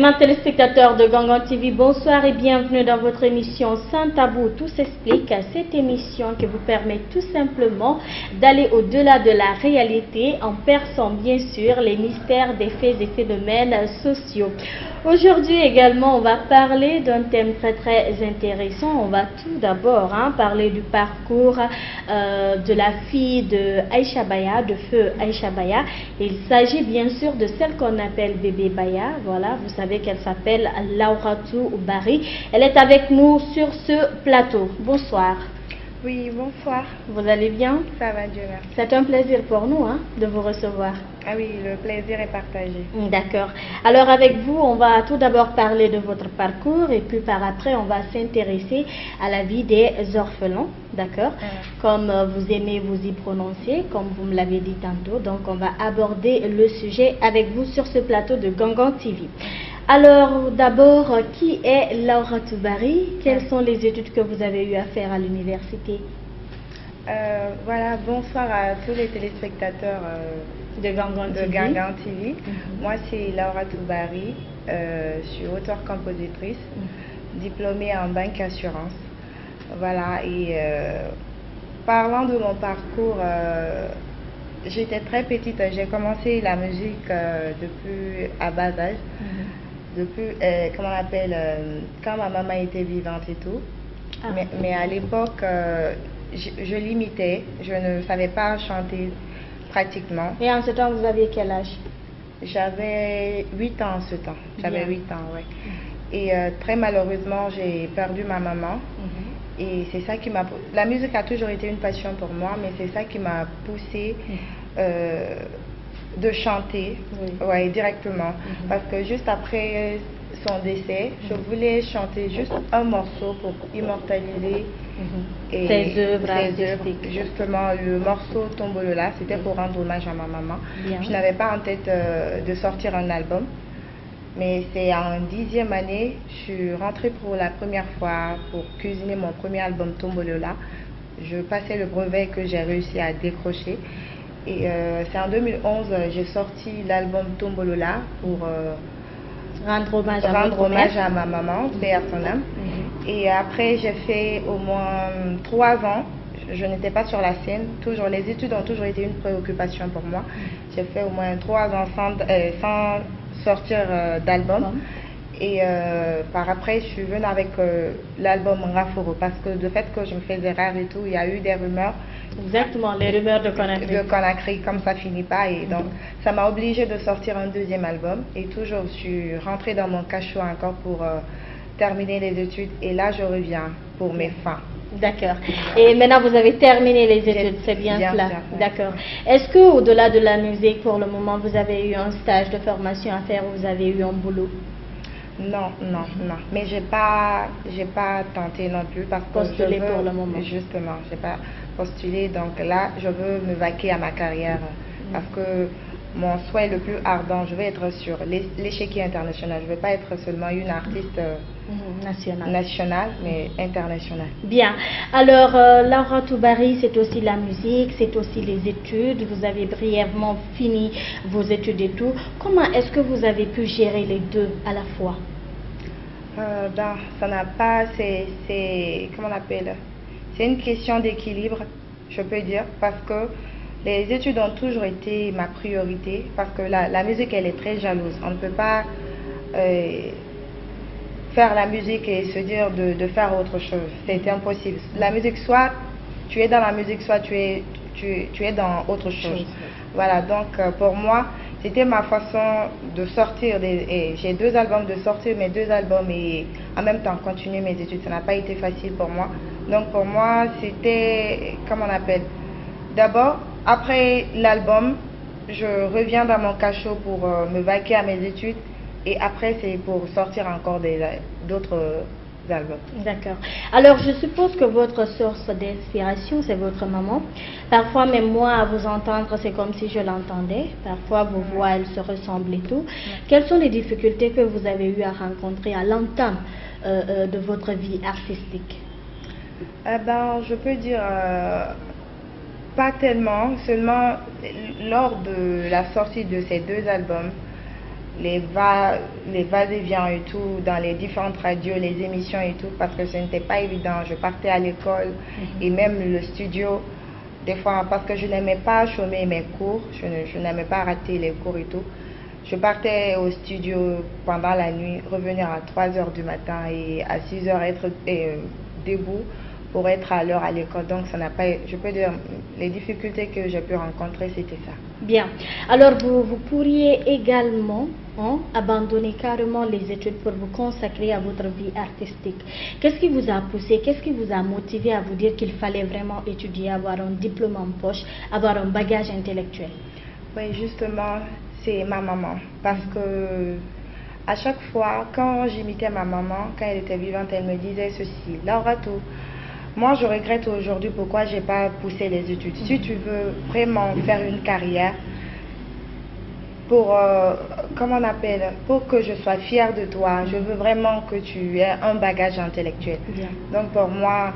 Chers téléspectateurs de Gangan TV, bonsoir et bienvenue dans votre émission Sans Tabou, tout s'explique. Cette émission qui vous permet tout simplement d'aller au-delà de la réalité en perçant bien sûr les mystères des faits et phénomènes sociaux. Aujourd'hui également, on va parler d'un thème très intéressant. On va tout d'abord parler du parcours de la fille de Aïcha Baya, de feu Aïcha Baya. Il s'agit bien sûr de celle qu'on appelle bébé Baya. Voilà, vous savez qu'elle s'appelle Lauratou Bari. Elle est avec nous sur ce plateau. Bonsoir. Oui, bonsoir. Vous allez bien? Ça va, Dieu merci. C'est un plaisir pour nous de vous recevoir. Ah oui, le plaisir est partagé. D'accord. Alors avec vous, on va tout d'abord parler de votre parcours et puis par après, on va s'intéresser à la vie des orphelins. D'accord. Comme vous aimez vous y prononcer, comme vous me l'avez dit tantôt. Donc on va aborder le sujet avec vous sur ce plateau de Gangan TV. Alors d'abord, qui est Lauratou Bari? Quelles sont les études que vous avez eu à faire à l'université? Voilà, bonsoir à tous les téléspectateurs de Gangan TV. Moi, c'est Lauratou Bari, je suis auteure-compositrice, diplômée en banque assurance. Voilà, et parlant de mon parcours, j'étais très petite, j'ai commencé la musique depuis à bas âge. Depuis, comment on appelle, quand ma maman était vivante et tout. Mais à l'époque, je l'imitais, je ne savais pas chanter pratiquement. Et en ce temps, vous aviez quel âge? J'avais 8 ans en ce temps. J'avais 8 ans, oui. Et très malheureusement, j'ai perdu ma maman. Et c'est ça qui m'a... La musique a toujours été une passion pour moi, mais c'est ça qui m'a poussée de chanter, ouais, directement. Parce que juste après son décès, je voulais chanter juste un morceau pour immortaliser ses œuvres. Justement, le morceau Tombolola, c'était pour rendre hommage à ma maman. Je n'avais pas en tête de sortir un album. Mais c'est en 10e année, je suis rentrée pour la première fois pour cuisiner mon premier album Tombolola. Je passais le brevet que j'ai réussi à décrocher. Et c'est en 2011 j'ai sorti l'album Tombolola pour rendre hommage à ma maman, paix à son âme. Et après j'ai fait au moins 3 ans, je n'étais pas sur la scène, toujours, les études ont toujours été une préoccupation pour moi. J'ai fait au moins 3 ans sans sortir d'album. Et par après je suis venue avec l'album Raforo, parce que de fait que je me faisais rare et tout, il y a eu des rumeurs. Exactement, les rumeurs de Conakry. De Conakry, comme ça finit pas. Et donc ça m'a obligée de sortir un 2e album. Et toujours je suis rentrée dans mon cachot encore pour terminer les études. Et là je reviens pour mes fins. D'accord. Et maintenant vous avez terminé les études, c'est bien cela. D'accord. Est-ce que au-delà de la musique, pour le moment, vous avez eu un stage de formation à faire ou vous avez eu un boulot? Non. Mais j'ai pas tenté non plus parce que postulé pour le moment. Justement, j'ai pas postulé. Donc là, je veux me vaquer à ma carrière parce que mon souhait le plus ardent, je veux être sur l'échiquier international. Je veux pas être seulement une artiste nationale, mais internationale. Bien. Alors, Lauratou Bari, c'est aussi la musique, c'est aussi les études. Vous avez brièvement fini vos études et tout. Comment est-ce que vous avez pu gérer les deux à la fois? Ça n'a pas... C'est... Comment on appelle? C'est une question d'équilibre, je peux dire, parce que les études ont toujours été ma priorité, parce que la musique, elle est très jalouse. On ne peut pas faire la musique et se dire de faire autre chose. C'est impossible. La musique, soit tu es dans la musique, soit tu es dans autre chose. Voilà, donc pour moi, c'était ma façon de sortir. J'ai 2 albums, de sortir mes 2 albums et en même temps continuer mes études. Ça n'a pas été facile pour moi. Donc pour moi, c'était, comment on appelle? D'abord, après l'album, je reviens dans mon cachot pour me vaquer à mes études. Et après, c'est pour sortir encore d'autres albums. D'accord. Alors, je suppose que votre source d'inspiration, c'est votre maman. Parfois, même moi, à vous entendre, c'est comme si je l'entendais. Parfois, vos voix, elles se ressemblent et tout. Quelles sont les difficultés que vous avez eu à rencontrer à l'entame de votre vie artistique? Je peux dire pas tellement, seulement lors de la sortie de ces 2 albums. les va-et-vient et tout, dans les différentes radios, les émissions et tout, parce que ce n'était pas évident. Je partais à l'école et même le studio, des fois, parce que je n'aimais pas chômer mes cours, je n'aimais pas rater les cours et tout. Je partais au studio pendant la nuit, revenir à 3 heures du matin et à 6 heures être debout pour être à l'heure à l'école. Donc ça n'a pas, je peux dire, les difficultés que j'ai pu rencontrer, c'était ça. Bien. Alors vous pourriez également abandonner carrément les études pour vous consacrer à votre vie artistique. Qu'est-ce qui vous a poussé, qu'est-ce qui vous a motivé à vous dire qu'il fallait vraiment étudier, avoir un diplôme en poche, avoir un bagage intellectuel? Oui, justement, c'est ma maman. Parce que à chaque fois, quand j'imitais ma maman, quand elle était vivante, elle me disait ceci: Lauratou, moi je regrette aujourd'hui pourquoi j'ai pas poussé les études. Si tu veux vraiment faire une carrière, pour, comment on appelle, pour que je sois fière de toi, je veux vraiment que tu aies un bagage intellectuel. Bien. Donc pour moi,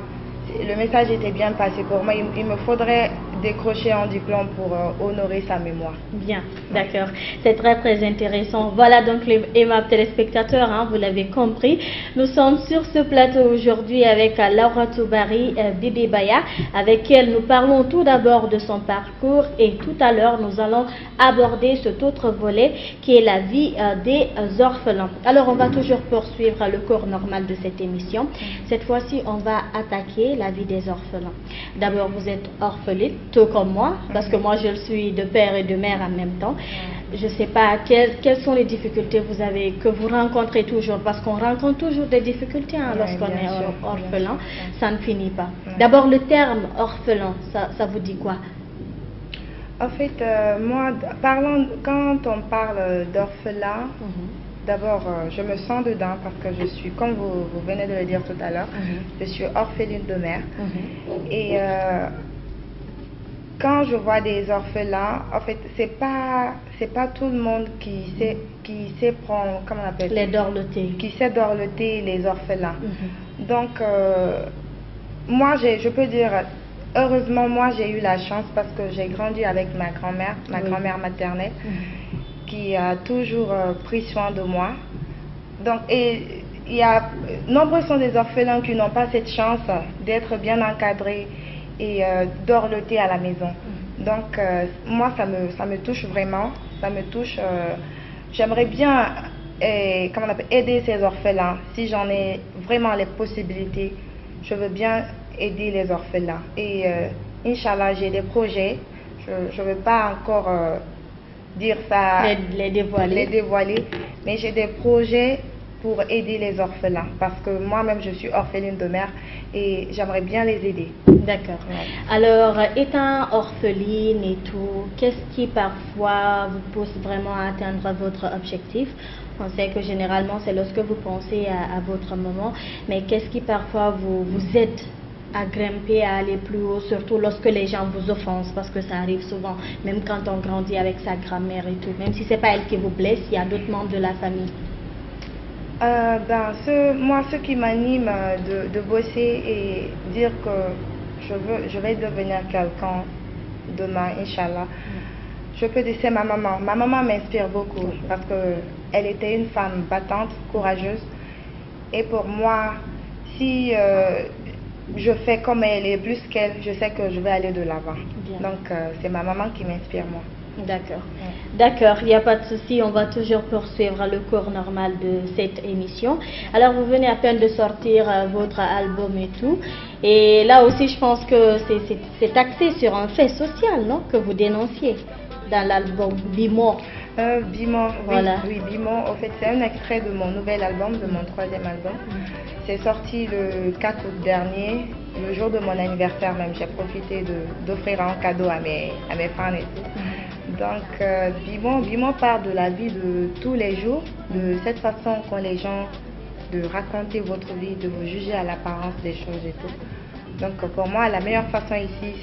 le message était bien passé. Pour moi, il me faudrait décrocher un diplôme pour honorer sa mémoire. Bien, d'accord. C'est très intéressant. Voilà donc les aimables téléspectateurs, hein, vous l'avez compris. Nous sommes sur ce plateau aujourd'hui avec Lauratou Bari Bibi Baya, avec elle nous parlons tout d'abord de son parcours et tout à l'heure nous allons aborder cet autre volet qui est la vie des orphelins. Alors on va toujours poursuivre le cours normal de cette émission. Cette fois-ci on va attaquer la vie des orphelins. D'abord vous êtes orpheline, tout comme moi, parce que moi je le suis de père et de mère en même temps. Je ne sais pas quelles sont les difficultés que vous rencontrez toujours, parce qu'on rencontre toujours des difficultés lorsqu'on est orphelin, ça ne finit pas. D'abord le terme orphelin, ça vous dit quoi? En fait, moi, quand on parle d'orphelin, d'abord, je me sens dedans parce que je suis, comme vous venez de le dire tout à l'heure, je suis orpheline de mère. Et quand je vois des orphelins, en fait, c'est pas tout le monde qui sait prendre, comment on appelle, les dorloter, qui sait dorloter les orphelins. Donc, moi, je peux dire, heureusement, moi, j'ai eu la chance parce que j'ai grandi avec ma grand-mère maternelle, qui a toujours pris soin de moi. Donc, et il y a nombreux sont des orphelins qui n'ont pas cette chance d'être bien encadrés et dorlotés à la maison. Donc, moi, ça me touche vraiment, ça me touche. J'aimerais bien comment on appelle, aider ces orphelins. Si j'en ai vraiment les possibilités, je veux bien aider les orphelins. Et Inch'Allah, j'ai des projets. Je ne veux pas encore dire ça, les dévoiler, mais j'ai des projets pour aider les orphelins parce que moi-même je suis orpheline de mère et j'aimerais bien les aider. D'accord. Alors, étant orpheline et tout, qu'est-ce qui parfois vous pousse vraiment à atteindre votre objectif? On sait que généralement c'est lorsque vous pensez à votre maman, mais qu'est-ce qui parfois vous aide à grimper, à aller plus haut, surtout lorsque les gens vous offensent, parce que ça arrive souvent, même quand on grandit avec sa grand-mère et tout, même si c'est pas elle qui vous blesse, il y a d'autres membres de la famille. Moi, ce qui m'anime de bosser et dire que je vais devenir quelqu'un demain, Inch'Allah, je peux dire c'est ma maman. Ma maman m'inspire beaucoup parce qu'elle était une femme battante, courageuse. Et pour moi, si je fais comme elle et plus qu'elle, je sais que je vais aller de l'avant. Donc, c'est ma maman qui m'inspire, moi. D'accord. D'accord, il n'y a pas de souci, on va toujours poursuivre le cours normal de cette émission. Alors, vous venez à peine de sortir votre album et tout. Et là aussi, je pense que c'est axé sur un fait social, non? Que vous dénonciez dans l'album Bimo. Bimo, voilà. Oui, Bimo, en fait, c'est un extrait de mon nouvel album, de mon 3e album. C'est sorti le 4 août dernier, le jour de mon anniversaire même. J'ai profité d'offrir un cadeau à mes fans et tout. Donc, Bimo parle de la vie de tous les jours, de cette façon qu'ont les gens de raconter votre vie, de vous juger à l'apparence des choses et tout. Donc, pour moi, la meilleure façon ici,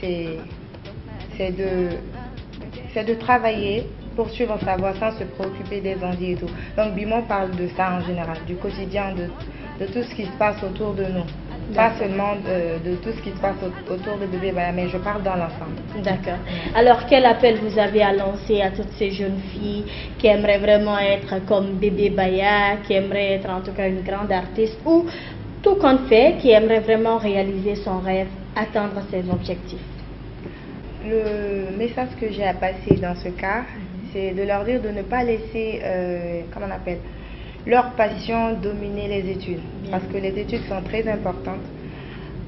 c'est de travailler, poursuivre sa voie sans se préoccuper des envies et tout. Donc, Bimo parle de ça en général, du quotidien de tout ce qui se passe autour de nous. Pas seulement de tout ce qui se passe autour de Bébé Baya, mais je parle dans l'ensemble. D'accord. Alors, quel appel vous avez à lancer à toutes ces jeunes filles qui aimeraient vraiment être comme Bébé Baya, qui aimeraient être en tout cas une grande artiste, ou tout compte fait, qui aimerait vraiment réaliser son rêve, atteindre ses objectifs? Le message que j'ai à passer dans ce cas, c'est de leur dire de ne pas laisser, comment on appelle, leur passion dominer les études. Parce que les études sont très importantes.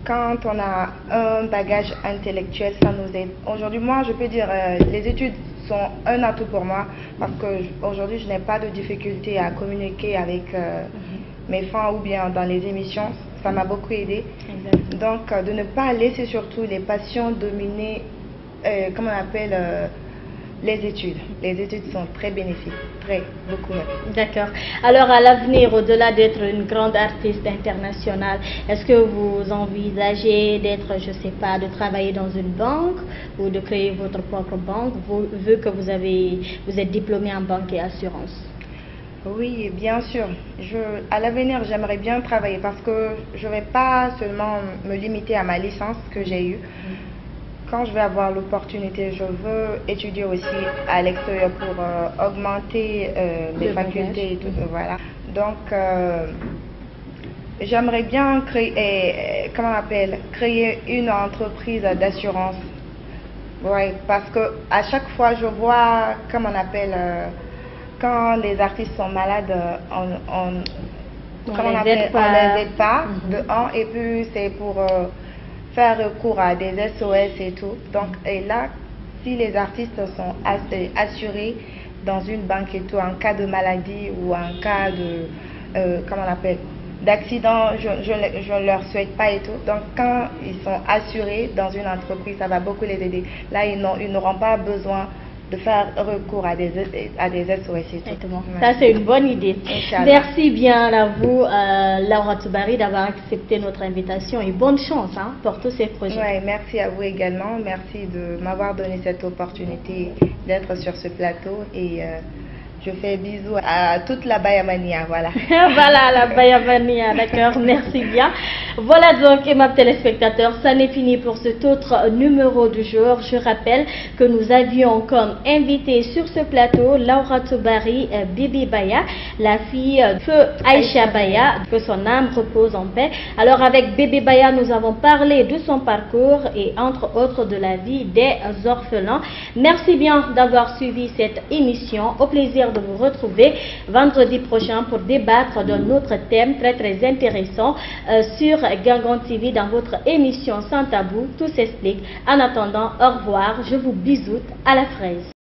Quand on a un bagage intellectuel, ça nous aide. Aujourd'hui, moi, je peux dire, les études sont un atout pour moi, parce que aujourd'hui, je n'ai pas de difficulté à communiquer avec mes fans ou bien dans les émissions. Ça m'a beaucoup aidé. Donc, de ne pas laisser surtout les passions dominer, comment on appelle, les études. Les études sont très bénéfiques, beaucoup même. D'accord. Alors, à l'avenir, au-delà d'être une grande artiste internationale, est-ce que vous envisagez d'être, je ne sais pas, de travailler dans une banque ou de créer votre propre banque, vu que vous êtes diplômé en banque et assurance? Oui, bien sûr. À l'avenir, j'aimerais bien travailler parce que je ne vais pas seulement me limiter à ma licence que j'ai eue. Quand je vais avoir l'opportunité, je veux étudier aussi à l'extérieur pour augmenter mes facultés et tout. Voilà. Donc, j'aimerais bien créer, créer une entreprise d'assurance. Ouais, parce que à chaque fois, je vois, quand les artistes sont malades, on les aide pas, de un, et puis c'est pour faire recours à des SOS et tout. Donc, et là, si les artistes sont assurés dans une banque et tout, en cas de maladie ou en cas de, d'accident, je ne leur souhaite pas et tout. Donc, quand ils sont assurés dans une entreprise, ça va beaucoup les aider. Là, ils n'auront pas besoin de faire recours à des SOS et tout. Exactement. Ouais. Ça, c'est une bonne idée. Merci bien à vous, Laura Toubari, d'avoir accepté notre invitation et bonne chance pour tous ces projets. Ouais, merci à vous également. Merci de m'avoir donné cette opportunité d'être sur ce plateau et je fais bisous à toute la Bayamania, voilà. Voilà, la Bayamania, d'accord, merci bien. Voilà donc, mes téléspectateurs, ça n'est fini pour cet autre numéro du jour. Je rappelle que nous avions comme invité sur ce plateau Laura Toubari, Bébé Baya, la fille de Feu Aïcha Baya, que son âme repose en paix. Alors avec Bébé Baya, nous avons parlé de son parcours et entre autres de la vie des orphelins. Merci bien d'avoir suivi cette émission. Au plaisir de vous retrouver vendredi prochain pour débattre d'un autre thème très intéressant sur Gangon TV dans votre émission Sans Tabou. Tout s'explique. En attendant, au revoir. Je vous bisoute à la fraise.